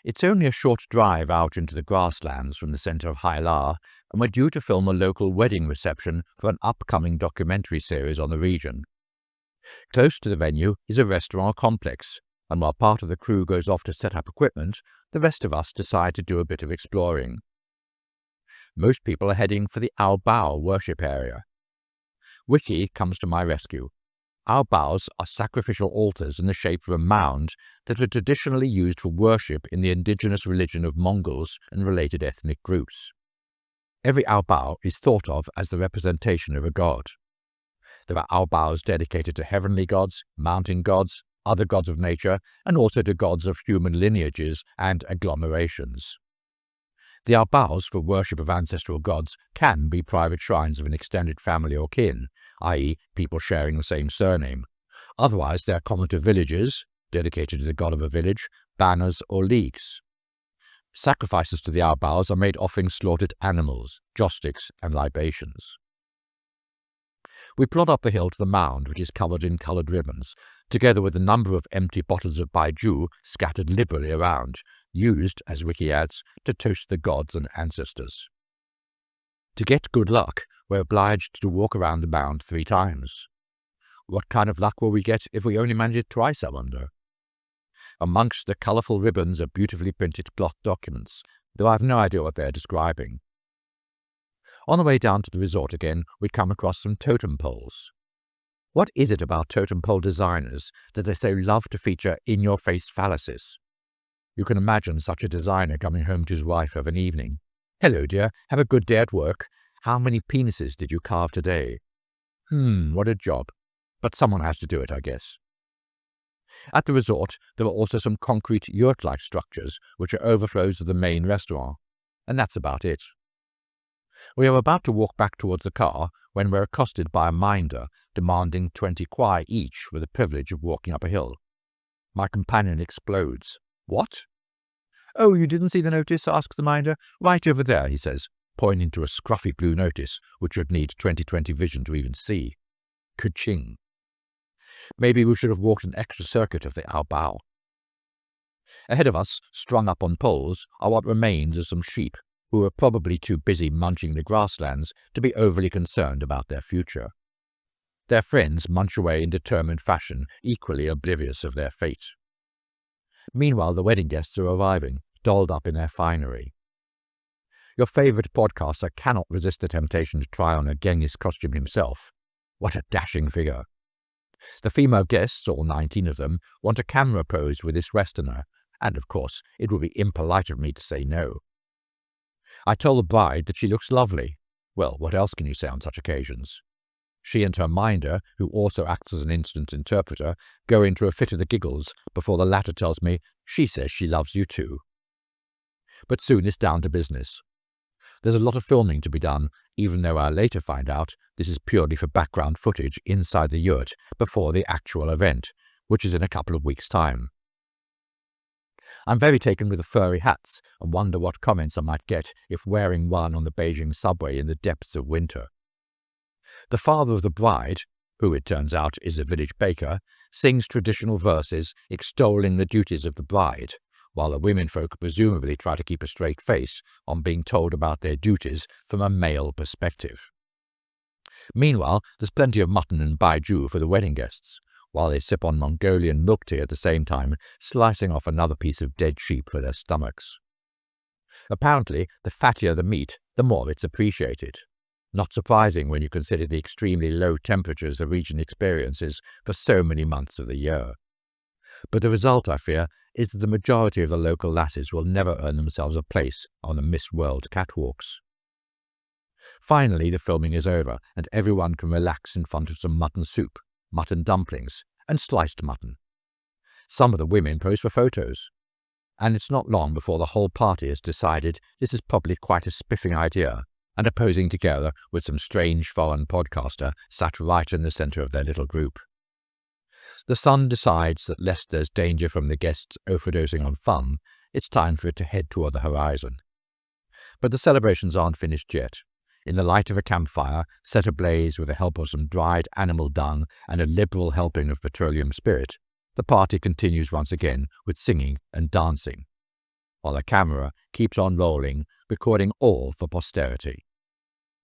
It's only a short drive out into the grasslands from the centre of Hailar, and we're due to film a local wedding reception for an upcoming documentary series on the region. Close to the venue is a restaurant complex, and while part of the crew goes off to set up equipment, the rest of us decide to do a bit of exploring. Most people are heading for the Ao Bao worship area. Wiki comes to my rescue. Ao Baos are sacrificial altars in the shape of a mound that were traditionally used for worship in the indigenous religion of Mongols and related ethnic groups. Every Ao Bao is thought of as the representation of a god. There are Ao Baos dedicated to heavenly gods, mountain gods, other gods of nature, and also to gods of human lineages and agglomerations. The Ao Baos for worship of ancestral gods can be private shrines of an extended family or kin, i.e. people sharing the same surname. Otherwise, they are common to villages, dedicated to the god of a village, banners or leagues. Sacrifices to the Ao Baos are made offering slaughtered animals, joss sticks and libations. We plod up the hill to the mound, which is covered in coloured ribbons, together with a number of empty bottles of baijiu scattered liberally around, used, as Wiki adds, to toast the gods and ancestors. To get good luck, we're obliged to walk around the mound 3 times. What kind of luck will we get if we only manage it twice, I wonder? Amongst the colourful ribbons are beautifully printed cloth documents, though I have no idea what they are describing. On the way down to the resort again, we come across some totem poles. What is it about totem pole designers that they so love to feature in-your-face fallacies? You can imagine such a designer coming home to his wife of an evening. "Hello, dear, have a good day at work. How many penises did you carve today?" What a job. But someone has to do it, I guess. At the resort, there are also some concrete yurt-like structures, which are overflows of the main restaurant. And that's about it. We are about to walk back towards the car when we're accosted by a minder demanding 20 kwai each for the privilege of walking up a hill. My companion explodes. "What?" "Oh, you didn't see the notice?" asks the minder. "Right over there," he says, pointing to a scruffy blue notice which would need 20/20 vision to even see. Ka-ching. Maybe we should have walked an extra circuit of the Ao Bao. Ahead of us, strung up on poles, are what remains of some sheep, who are probably too busy munching the grasslands to be overly concerned about their future. Their friends munch away in determined fashion, equally oblivious of their fate. Meanwhile, the wedding guests are arriving, dolled up in their finery. Your favourite podcaster cannot resist the temptation to try on a Genghis costume himself. What a dashing figure! The female guests, all 19 of them, want a camera pose with this Westerner, and of course it would be impolite of me to say no. I told the bride that she looks lovely. Well, what else can you say on such occasions? She and her minder, who also acts as an instant interpreter, go into a fit of the giggles before the latter tells me she says she loves you too. But soon it's down to business. There's a lot of filming to be done, even though I later find out this is purely for background footage inside the yurt before the actual event, which is in a couple of weeks' time. I'm very taken with the furry hats and wonder what comments I might get if wearing one on the Beijing subway in the depths of winter. The father of the bride, who it turns out is a village baker, sings traditional verses extolling the duties of the bride, while the womenfolk presumably try to keep a straight face on being told about their duties from a male perspective. Meanwhile, there's plenty of mutton and baijiu for the wedding guests, while they sip on Mongolian milk tea at the same time, slicing off another piece of dead sheep for their stomachs. Apparently, the fattier the meat, the more it's appreciated. Not surprising when you consider the extremely low temperatures the region experiences for so many months of the year. But the result, I fear, is that the majority of the local lasses will never earn themselves a place on the Miss World catwalks. Finally, the filming is over, and everyone can relax in front of some mutton soup, mutton dumplings, and sliced mutton. Some of the women pose for photos, and it's not long before the whole party has decided this is probably quite a spiffing idea, and are posing together with some strange foreign podcaster sat right in the centre of their little group. The sun decides that lest there's danger from the guests overdosing on fun, it's time for it to head toward the horizon. But the celebrations aren't finished yet. In the light of a campfire, set ablaze with the help of some dried animal dung and a liberal helping of petroleum spirit, the party continues once again with singing and dancing. while the camera keeps on rolling, recording all for posterity.